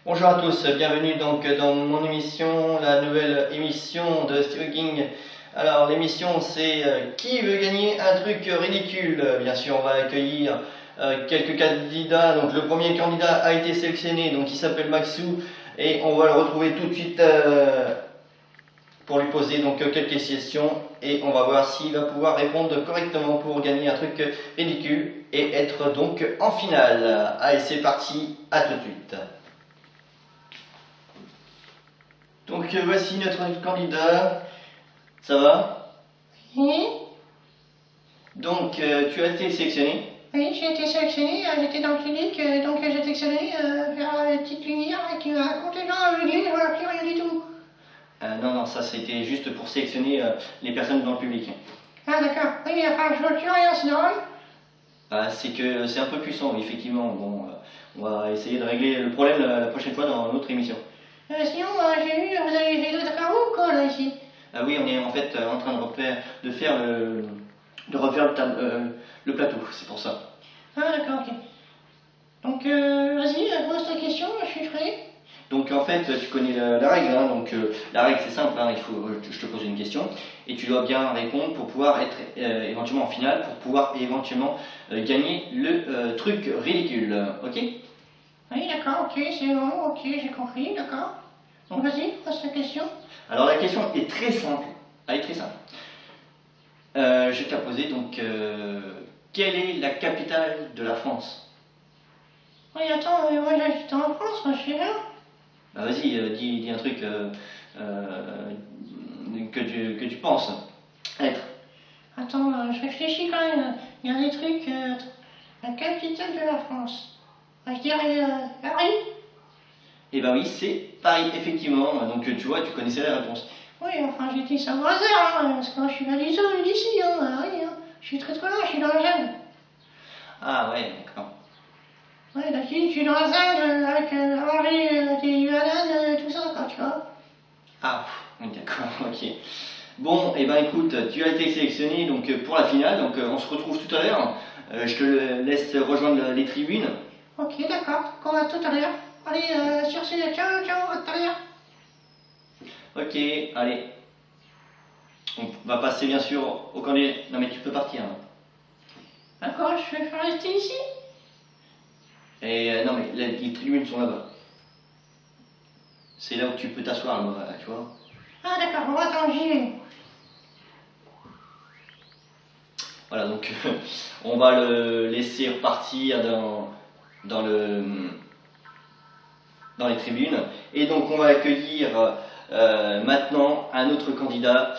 Bonjour à tous, bienvenue donc dans mon émission, la nouvelle émission de Steve King. Alors l'émission c'est qui veut gagner un truc ridicule. Bien sûr on va accueillir quelques candidats. Donc le premier candidat a été sélectionné, donc il s'appelle Maxou et on va le retrouver tout de suite pour lui poser donc quelques questions et on va voir s'il va pouvoir répondre correctement pour gagner un truc ridicule et être donc en finale. Allez c'est parti, à tout de suite. Donc voici notre candidat, ça va? Oui, Donc tu as été sélectionné. oui, j'ai été sélectionnée, j'étais dans le clinique, donc j'ai été sélectionnée vers la petite lumière qui m'a complètement aveuglée, je vois plus rien du tout. Non, ça c'était juste pour sélectionner les personnes dans le public. Ah d'accord, oui, mais enfin je vois plus rien, c'est normal. C'est que c'est un peu puissant, oui, effectivement. Bon, on va essayer de régler le problème la prochaine fois dans notre émission. Sinon, j'ai vu, vous avez fait d'autres travaux ou quoi là ici? Oui, on est en fait en train de refaire le plateau, c'est pour ça. Ah d'accord, ok. Donc vas-y, pose ta question, je suis prêt. Donc en fait, tu connais la règle, hein, donc la règle c'est simple, hein, je te pose une question et tu dois bien répondre pour pouvoir être éventuellement en finale, pour pouvoir éventuellement gagner le truc ridicule, ok? Oui, d'accord, ok, c'est bon, ok, j'ai compris, d'accord. Donc vas-y, pose ta question. Alors la question est très simple, elle est très simple. Je vais te la poser, donc quelle est la capitale de la France? Oui, attends, moi j'habite en France, moi je sais rien. Bah, vas-y, dis un truc que tu penses être. Attends, je réfléchis quand même. Il y a des trucs. La capitale de la France. Je dirais Paris. Eh ben oui, c'est Paris, effectivement, donc tu vois, tu connaissais la réponse. Oui, enfin j'ai dit ça au hasard, hein, parce que moi je suis pas du tout d'ici, hein, oui, hein. Je suis très très loin, je suis dans la jungle. Ah ouais, d'accord. Ouais, là je suis dans la jungle avec à manger des bananes, tout ça, quoi, tu vois. Ah, oui, d'accord, ok. Bon, et ben écoute, tu as été sélectionné donc pour la finale, donc on se retrouve tout à l'heure. Je te laisse rejoindre les tribunes. Ok, d'accord, qu'on va tout à l'heure. Allez, sur ce, ciao, ciao, à tout à l'heure. Ok, allez. On va passer bien sûr au candidat. Non mais tu peux partir. Hein. D'accord, je vais rester ici. Et non mais les tribunes sont là-bas. C'est là où tu peux t'asseoir, tu vois. Ah d'accord, bon attends, j'y vais. Voilà, donc on va le laisser repartir dans les tribunes. Et donc on va accueillir maintenant un autre candidat.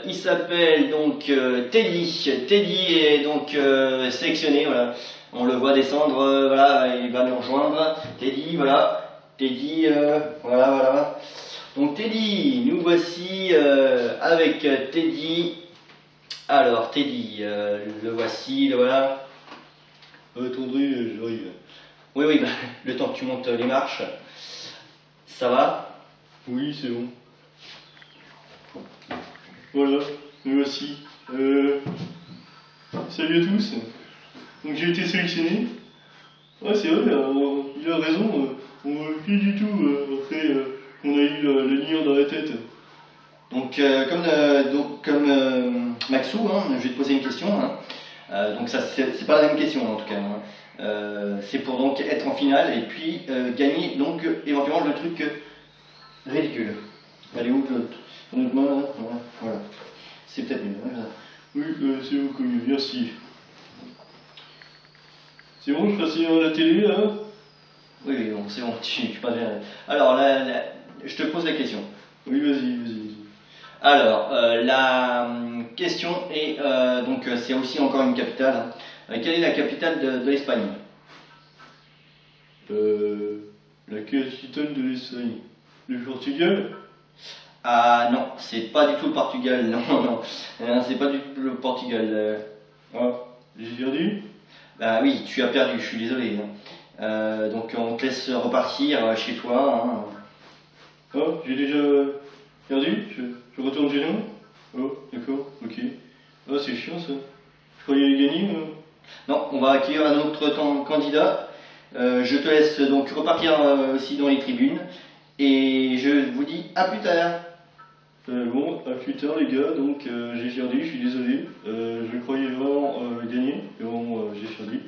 Il s'appelle donc Teddy. Teddy est donc sélectionné, voilà. On le voit descendre, voilà, il va nous rejoindre. Teddy, voilà. Teddy, voilà. Donc Teddy, nous voici avec Teddy. Alors Teddy, le voici, le voilà. Attendez, j'arrive. Oui, bah, le temps que tu montes les marches. Ça va? Oui, c'est bon. Voilà, me voici. Salut à tous. Donc j'ai été sélectionné. Ouais, c'est vrai, il a raison. On ne veut plus du tout après qu'on a eu la lumière dans la tête. Donc, comme Maxou, hein, je vais te poser une question. Hein. Donc, ça, c'est pas la même question en tout cas. Hein. C'est pour donc être en finale et puis gagner donc éventuellement le truc ridicule. Allez où notre main là? Voilà. C'est peut-être mieux. Hein, Oui, c'est beaucoup mieux, merci. C'est bon, je passe à la télé là? Oui, bon, c'est bon, tu passes bien. Alors, je te pose la question. Oui, vas-y. Alors, la question est, donc c'est aussi encore une capitale. Hein. Quelle est la capitale de l'Espagne? La capitale de l'Espagne. Le Portugal? Ah non, c'est pas du tout le Portugal, non, c'est pas du tout le Portugal. Ah, j'ai perdu? Bah oui, tu as perdu, je suis désolé. Hein. Donc on te laisse repartir chez toi. Hein. Ah, j'ai déjà perdu? Je retourne chez nous? Oh, d'accord, ok. Ah, c'est chiant ça. Je croyais gagner. Non, on va accueillir un autre candidat. Je te laisse donc repartir aussi dans les tribunes et je vous dis à plus tard. Bon, à plus tard les gars, donc j'ai perdu, je suis désolé. Je croyais vraiment gagner, mais bon, j'ai perdu.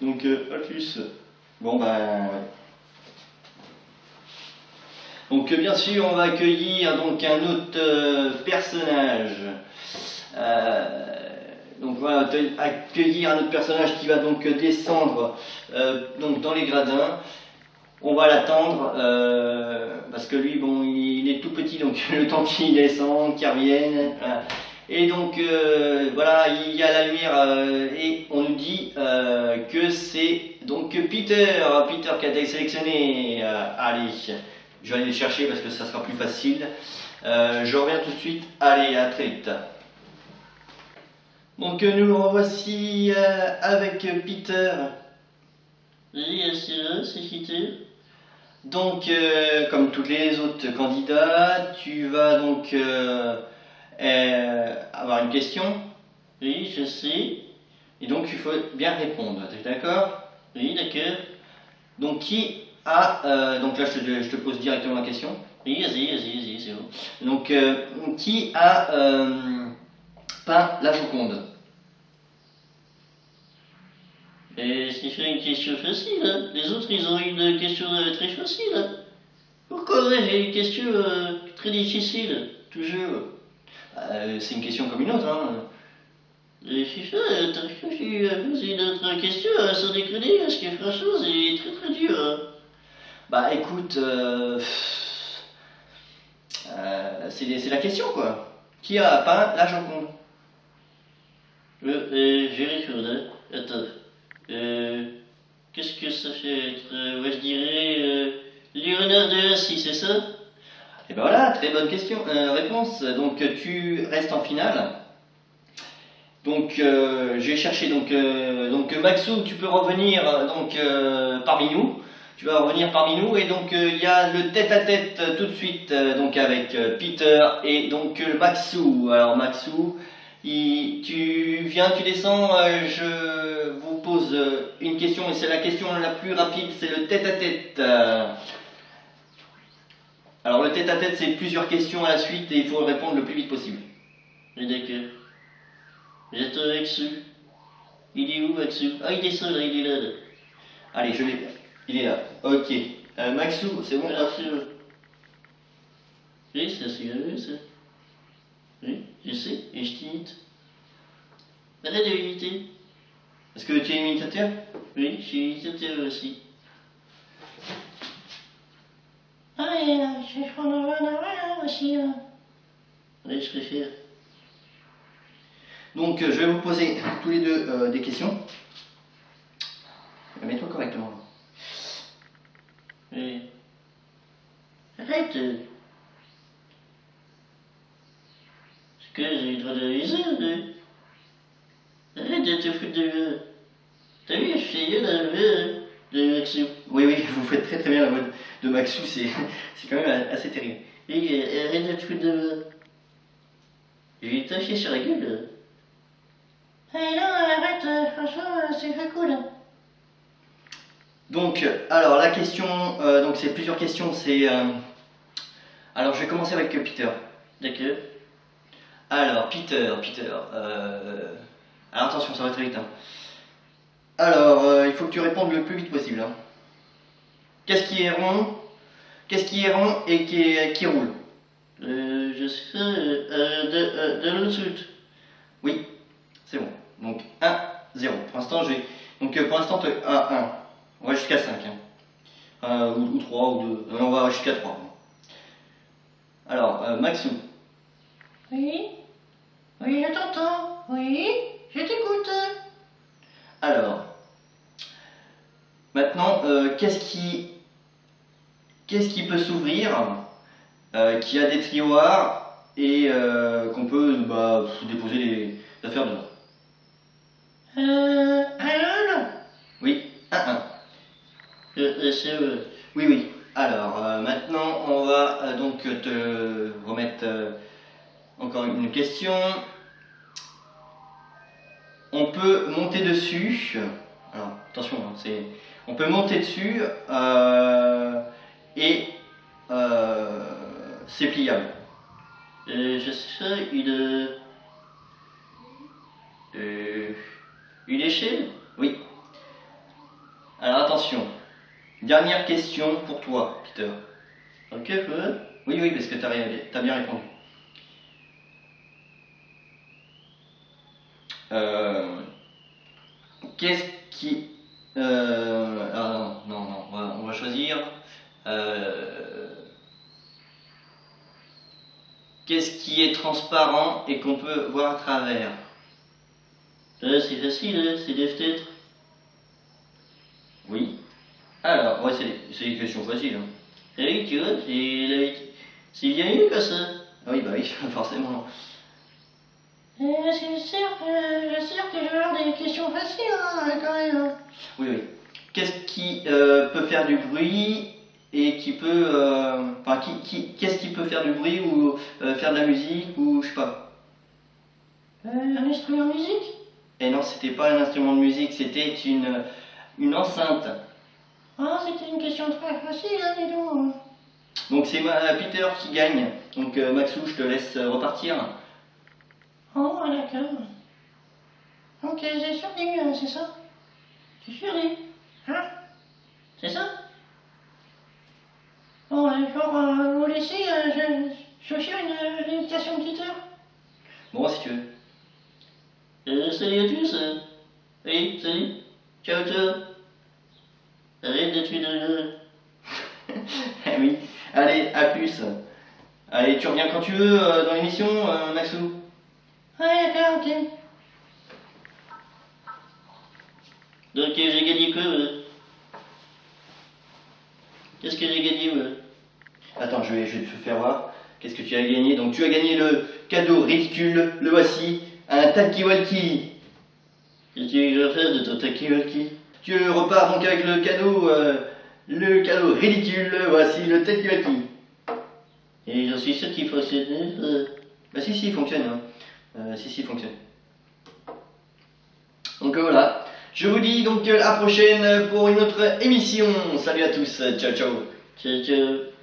Donc à plus. Bon ben ouais. Donc bien sûr on va accueillir donc un autre personnage. Donc voilà, accueillir un autre personnage qui va donc descendre donc dans les gradins. On va l'attendre parce que lui, bon, il est tout petit, donc le temps qu'il descende, qu'il revienne. Voilà. Et donc voilà, il y a la lumière et on nous dit que c'est donc Peter qui a été sélectionné. Allez, je vais aller le chercher parce que ça sera plus facile. Je reviens tout de suite. Allez, à très vite. Donc nous revoici avec Peter. Oui, c'est Peter. Donc, comme tous les autres candidats, tu vas donc avoir une question. Oui, je sais. Et donc, il faut bien répondre. Tu es d'accord? Oui, d'accord. Donc, qui a. Donc là, je te pose directement la question. Oui, vas-y, c'est bon. Donc, qui a peint la Joconde? Et c'est fait une question facile, hein. Les autres, ils ont une question très facile, hein. Pourquoi j'ai une question très difficile, toujours? C'est une question comme une autre, hein. Et FIFA, t'as cru que j'ai posé une autre question sans déconner, parce que franchement, c'est très très dur, hein. Bah écoute, c'est la question quoi. Qui a peint la Joconde? Je vais répondre, hein. Attends. Qu'est-ce que ça fait être, ouais, je dirais, Léonard de Vinci, c'est ça? Et ben voilà, très bonne réponse. Donc tu restes en finale. Donc je vais chercher donc Maxou, tu peux revenir parmi nous. Tu vas revenir parmi nous et donc il y a le tête-à-tête tout de suite donc avec Peter et donc Maxou. Alors Maxou, tu viens, tu descends, je vous pose une question et c'est la question la plus rapide, c'est le tête-à-tête. Alors le tête-à-tête c'est plusieurs questions à la suite et il faut répondre le plus vite possible. Oui, d'accord. J'attends Maxou. Il est où Maxou? Ah, il descend là, il est là. Allez, je l'ai. Il est là. Ok. Maxou, c'est bon? Alors, c'est bon. Oui, ça c'est vrai, ça. Oui, je sais, et je t'imite. Arrête de m'imiter. Est-ce que tu es imitateur? Oui, je suis imitateur aussi. Ah, et je prends un aussi. Oui, je préfère. Donc, je vais vous poser tous les deux des questions. Mets-toi correctement. Oui. Arrête. Est-ce que j'ai le droit de réviser, hein? Arrête de te foutre de moi. T'as vu, je fais bien la voix de Maxou. Oui, vous faites très très bien la voix de Maxou, c'est quand même assez terrible. Oui, arrête de te foutre de moi. Je vais t'acheter sur la gueule. Eh non, arrête, franchement, c'est pas cool. Donc, alors la question, donc c'est plusieurs questions, c'est... alors je vais commencer avec Peter. D'accord. Alors, Peter, alors attention, ça va très vite. Hein. Alors, il faut que tu répondes le plus vite possible. Hein. Qu'est-ce qui est rond et qui roule? Je sais, de l'autre suite. Oui, c'est bon. Donc 1, 0. Pour l'instant, pour l'instant, 1, 1. On va jusqu'à 5. Hein. Ou 3, ou 2. On va jusqu'à 3. Alors, Maxou. Oui? Oui, je t'entends. Oui? Je t'écoute. Alors, maintenant, qu'est-ce qui peut s'ouvrir, qui a des tiroirs et qu'on peut déposer les affaires dedans? Un. Oui, 1, 1. C'est Oui. Alors, maintenant, on va donc te remettre encore une question. On peut monter dessus. Alors, attention, On peut monter dessus et c'est pliable. Je sais, une échelle? Oui. Alors attention. Dernière question pour toi, Peter. Ok, ouais. Oui, oui, parce que t'as bien répondu. Qu'est-ce qui... ah non, non, on va choisir. Qu'est-ce qui est transparent et qu'on peut voir à travers? C'est facile, hein, c'est des fenêtres. Oui. Alors, ouais, c'est une question facile. Hein. Eh oui, tu vois, c'est bien mieux que ça. Ah oui, bah oui, forcément. C'est sûr que je vais avoir des questions faciles, hein, quand même. Hein. Oui, oui. Qu'est-ce qui peut faire du bruit et qui peut... Enfin, qu'est-ce qui peut faire du bruit ou faire de la musique ou je sais pas. Un instrument de musique? Et non, c'était pas un instrument de musique, c'était une enceinte. Ah, c'était une question très facile, hein, dis donc. Donc c'est Peter qui gagne. Donc Maxou, je te laisse repartir. Oh, d'accord. Donc, j'ai survécu, c'est ça? J'ai survécu. Hein? C'est ça? Bon, pour vous laisser, je vais faire une invitation de Peter. Bon, si tu veux. Salut à tous. Oui, salut. Ciao, ciao. Arrête d'être une... Eh oui. Allez, à plus. Allez, tu reviens quand tu veux dans l'émission, Maxou. Ouais, d'accord, ok. Donc j'ai gagné quoi, Qu'est-ce que j'ai gagné, Attends, je vais te faire voir. Qu'est-ce que tu as gagné? Donc tu as gagné le cadeau ridicule, le voici, un talkie-walkie. Qu'est-ce que tu veux faire de ton talkie-walkie? Tu repars donc avec le cadeau ridicule, voici le talkie-walkie. Et j'en suis sûr qu'il fonctionne. Bah si, il fonctionne. Hein. Si, il fonctionne. Donc voilà. Je vous dis donc à la prochaine pour une autre émission. Salut à tous. Ciao, ciao. Ciao, ciao.